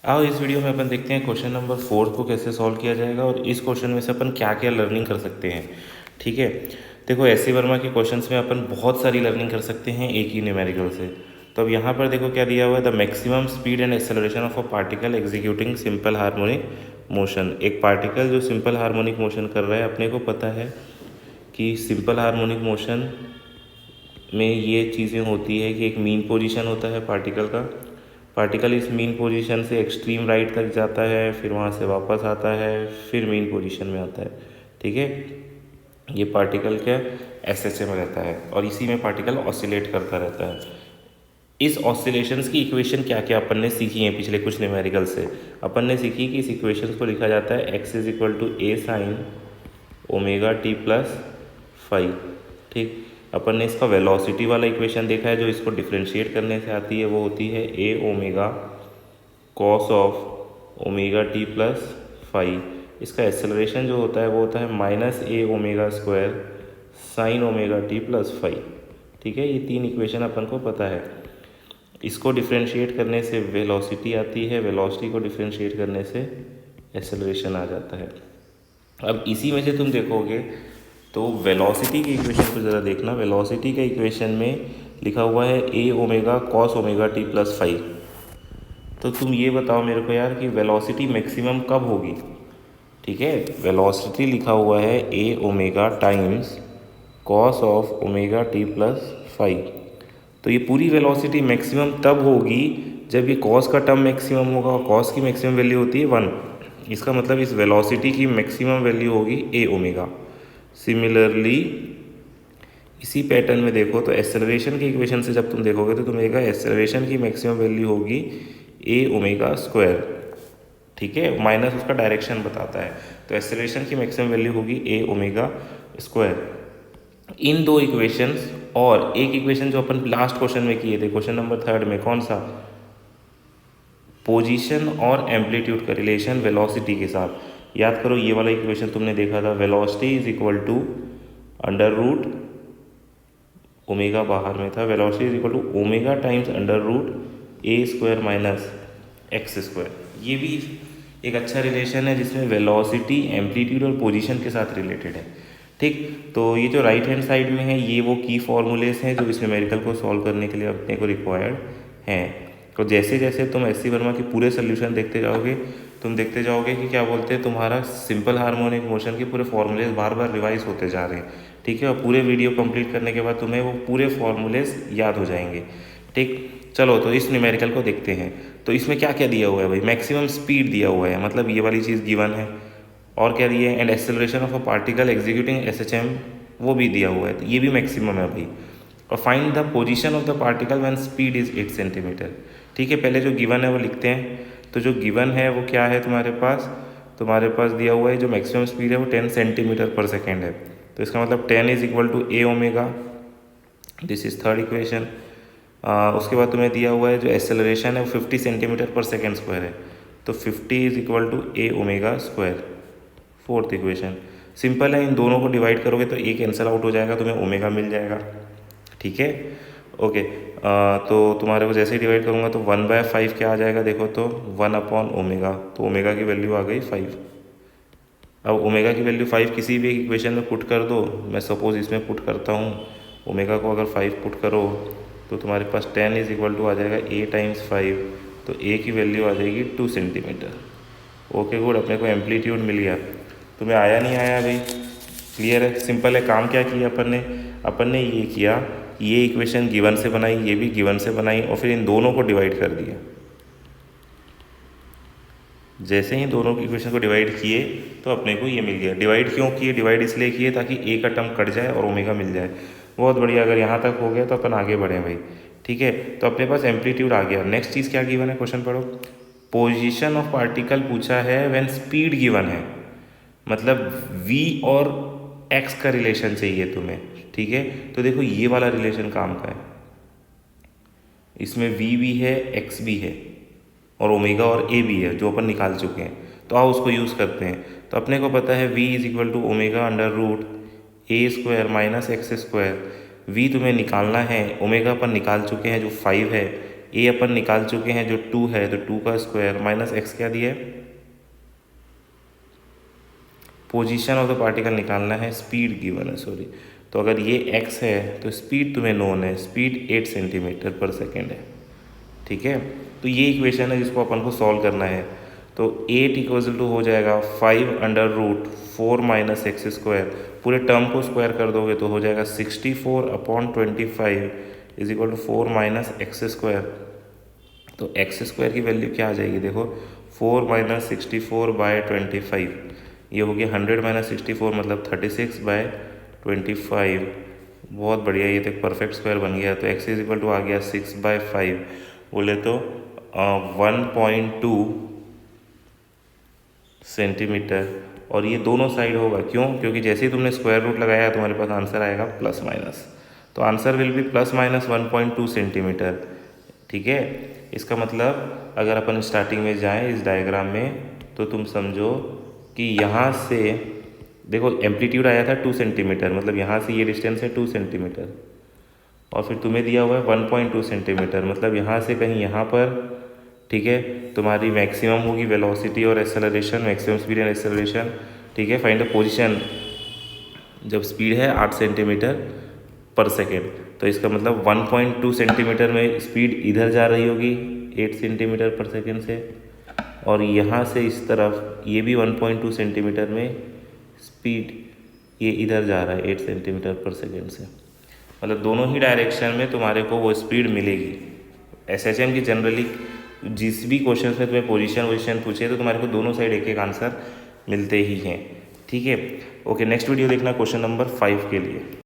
आओ इस वीडियो में अपन देखते हैं क्वेश्चन नंबर 4 को कैसे सॉल्व किया जाएगा और इस क्वेश्चन में से अपन क्या क्या लर्निंग कर सकते हैं। ठीक है, देखो एस सी वर्मा के क्वेश्चंस में अपन बहुत सारी लर्निंग कर सकते हैं एक ही न्यूमेरिकल से। तो अब यहाँ पर देखो क्या दिया हुआ है, the maximum speed and acceleration of a particle executing simple harmonic motion. एक पार्टिकल जो सिंपल हार्मोनिक मोशन कर रहा है, अपने को पता है कि सिंपल हार्मोनिक मोशन में ये चीज़ें होती है कि एक मीन पोजीशन होता है पार्टिकल का, पार्टिकल इस मीन पोजीशन से एक्सट्रीम राइट तक जाता है, फिर वहाँ से वापस आता है, फिर मीन पोजीशन में आता है। ठीक है, ये पार्टिकल क्या एसएचए में रहता है और इसी में पार्टिकल ऑसिलेट करता रहता है। इस ऑसिलेशंस की इक्वेशन क्या क्या अपन ने सीखी है पिछले कुछ न्यूमेरिकल से। अपन ने सीखी कि इस इक्वेशन को लिखा जाता है x is equal to a sine omega t plus five. ठीक, अपन ने इसका वेलोसिटी वाला इक्वेशन देखा है, जो इसको डिफ्रेंशिएट करने से आती है, वो होती है A omega cos of omega t plus five. इसका एक्सेलरेशन जो होता है वो होता है minus A omega square sine omega t plus five. ठीक है, ये तीन इक्वेशन अपन को पता है। इसको डिफ्रेंशिएट करने से वेलोसिटी आती है, वेलोसिटी को डिफ्रेंशिएट करने से एक्सेलरेशन आ जाता है। अब इसी में से तुम देखोगे तो वेलोसिटी की इक्वेशन को ज़रा देखना। वेलोसिटी का इक्वेशन में लिखा हुआ है A omega cos omega t plus five. तो तुम ये बताओ मेरे को यार कि वेलोसिटी मैक्सिमम कब होगी। ठीक है, वेलोसिटी लिखा हुआ है A omega times cos of omega t plus five. तो ये पूरी वेलोसिटी मैक्सिमम तब होगी जब ये कॉस का टर्म मैक्सिमम होगा, और कॉस की मैक्सिमम वैल्यू होती है 1। इसका मतलब इस वेलोसिटी की मैक्सिमम वैल्यू होगी ए ओमेगा। सिमिलरली इसी पैटर्न में देखो तो एक्सेलरेशन की इक्वेशन से जब तुम देखोगे तो तुम्हें एक्सेलरेशन की मैक्सिमम वैल्यू होगी ए ओमेगा स्क्वायर। ठीक है, माइनस उसका डायरेक्शन बताता है, तो एक्सेलरेशन की मैक्सिमम वैल्यू होगी ए ओमेगा स्क्वायर। इन दो इक्वेशंस और एक इक्वेशन जो अपन लास्ट क्वेश्चन में किए थे, क्वेश्चन नंबर 3 में, कौन सा, पोजीशन और एम्पलीट्यूड का रिलेशन वेलोसिटी के साथ। याद करो ये वाला इक्वेशन तुमने देखा था, velocity is equal to under root omega बाहर में था, velocity is equal to omega times under root a square minus x square. ये भी एक अच्छा रिलेशन है जिसमें वेलोसिटी एम्पलीट्यूड और पोजीशन के साथ रिलेटेड है। ठीक, तो ये जो राइट हैंड साइड में है ये वो की फॉर्मूलेस हैं जो इस न्यूमेरिकल को सॉल्व करने के लिए अपने को रिक्वायर्ड हैं। तो जैसे जैसे तुम एस सी वर्मा के पूरे सोल्यूशन देखते जाओगे, तुम देखते जाओगे कि क्या बोलते हैं, तुम्हारा सिंपल हार्मोनिक मोशन के पूरे फॉर्मूलेज बार बार रिवाइज होते जा रहे हैं। ठीक है, और पूरे वीडियो कंप्लीट करने के बाद तुम्हें वो पूरे फॉर्मूलेज याद हो जाएंगे। ठीक, चलो तो इस न्यूमेरिकल को देखते हैं। तो इसमें क्या क्या दिया हुआ है भाई, मैक्सिमम स्पीड दिया हुआ है, मतलब ये वाली चीज़ गिवन है। और क्या दिया है, and acceleration of a particle executing SHM, वो भी दिया हुआ है, तो ये भी मैक्सिमम है भाई। और find the position of the particle when speed is 8 centimetre. ठीक है, पहले जो गिवन है वो लिखते हैं। तो जो गिवन है वो क्या है तुम्हारे पास दिया हुआ है जो मैक्सिमम स्पीड है वो 10 सेंटीमीटर पर सेकेंड है। तो इसका मतलब 10 is equal to a omega, this is third equation. उसके बाद तुम्हें दिया हुआ है जो एक्सेलरेशन है वो 50 सेंटीमीटर पर सेकेंड स्क्वायर है, तो 50 is equal to a omega square, fourth equation. Simple है, इन दोनों को डिवाइड करोगे तो ए कैंसिल आउट हो जाएगा, तुम्हें ओमेगा मिल जाएगा। ठीक है, ओके। तो तुम्हारे को जैसे ही डिवाइड करूँगा तो 1/5 क्या आ जाएगा, देखो तो 1 अपॉन ओमेगा, तो ओमेगा की वैल्यू आ गई 5। अब ओमेगा की वैल्यू 5 किसी भी इक्वेशन में पुट कर दो, मैं सपोज इसमें पुट करता हूँ, ओमेगा को अगर 5 पुट करो तो तुम्हारे पास 10 इज इक्वल टू आ जाएगा ए टाइम्स 5, तो ए की वैल्यू आ जाएगी 2 सेंटीमीटर। ओके गुड, अपने को एम्पलीट्यूड मिल गया। तुम्हें आया नहीं आया भाई, क्लियर है, सिंपल है। काम क्या किया अपन ने ये किया, ये इक्वेशन गिवन से बनाई, ये भी गिवन से बनाई, और फिर इन दोनों को डिवाइड कर दिया। जैसे ही दोनों की इक्वेशन को डिवाइड किए तो अपने को ये मिल गया। डिवाइड क्यों किए, डिवाइड इसलिए किए ताकि ए का टर्म कट जाए और ओमेगा मिल जाए। बहुत बढ़िया, अगर यहाँ तक हो गया तो अपन आगे बढ़ें भाई। ठीक है, तो अपने पास एम्पलीट्यूड आ गया। नेक्स्ट चीज़ क्या गिवन है, क्वेश्चन पढ़ो। पोजीशन ऑफ पार्टिकल पूछा है व्हेन स्पीड गिवन है, मतलब v और x का रिलेशन चाहिए तुम्हें। ठीक है, तो देखो ये वाला रिलेशन काम का है, इसमें v भी है x भी है और ओमेगा और a भी है जो अपन निकाल चुके हैं। तो आओ उसको यूज़ करते हैं। तो अपने को पता है v is equal to omega under root a square minus x square. v तुम्हें निकालना है, ओमेगा अपन निकाल चुके हैं जो 5 है, ए अपन निकाल चुके हैं जो 2 है, तो 2 का स्क्वायर माइनस एक्स क्या दिया है, पोजीशन ऑफ द पार्टिकल निकालना है, स्पीड गिवन है सॉरी। तो अगर ये x है तो स्पीड तुम्हें नोन है, स्पीड 8 सेंटीमीटर पर सेकेंड है। ठीक है, तो ये इक्वेशन है जिसको अपन को सॉल्व करना है। तो 8 इक्वल टू हो जाएगा 5√4 माइनस एक्स स्क्वायर, पूरे टर्म को स्क्वायर कर दोगे तो हो जाएगा 64/25 is equal to 4 minus x square. तो एक्स स्क्वायर की वैल्यू क्या आ जाएगी, देखो 4 माइनस 64/25, ये हो गया 100 माइनस 64 मतलब 36/25। बहुत बढ़िया, ये तो एक परफेक्ट स्क्वायर बन गया। तो एक्स इज इक्वल टू आ गया 6/5, बोले तो 1.2 सेंटीमीटर। और ये दोनों साइड होगा, क्यों, क्योंकि जैसे ही तुमने स्क्वायर रूट लगाया तुम्हारे पास आंसर आएगा प्लस माइनस, तो answer will be plus minus 1.2 centimetre. ठीक है, इसका मतलब अगर अपन स्टार्टिंग में जाएं इस डायग्राम में तो तुम समझो कि यहाँ से देखो एम्पलीट्यूड आया था 2 सेंटीमीटर, मतलब यहाँ से ये डिस्टेंस है 2 सेंटीमीटर, और फिर तुम्हें दिया हुआ है 1.2 सेंटीमीटर, मतलब यहाँ से कहीं यहाँ पर, ठीक है, तुम्हारी मैक्सिमम होगी वेलोसिटी और acceleration, maximum speed and acceleration. ठीक है, फाइंड द पोजीशन जब स्पीड है 8 सेंटीमीटर पर सेकेंड, तो इसका मतलब 1.2 सेंटीमीटर में स्पीड इधर जा रही होगी 8 सेंटीमीटर पर सेकेंड से, और यहाँ से इस तरफ ये भी 1.2 सेंटीमीटर में स्पीड ये इधर जा रहा है 8 सेंटीमीटर पर सेकेंड से, मतलब दोनों ही डायरेक्शन में तुम्हारे को वो स्पीड मिलेगी। एसएचएम की जनरली जिस भी क्वेश्चन में तुम्हें पोजीशन पूछे तो तुम्हारे को दोनों साइड एक एक आंसर मिलते ही हैं। ठीक है, ओके, नेक्स्ट वीडियो देखना क्वेश्चन नंबर 5 के लिए।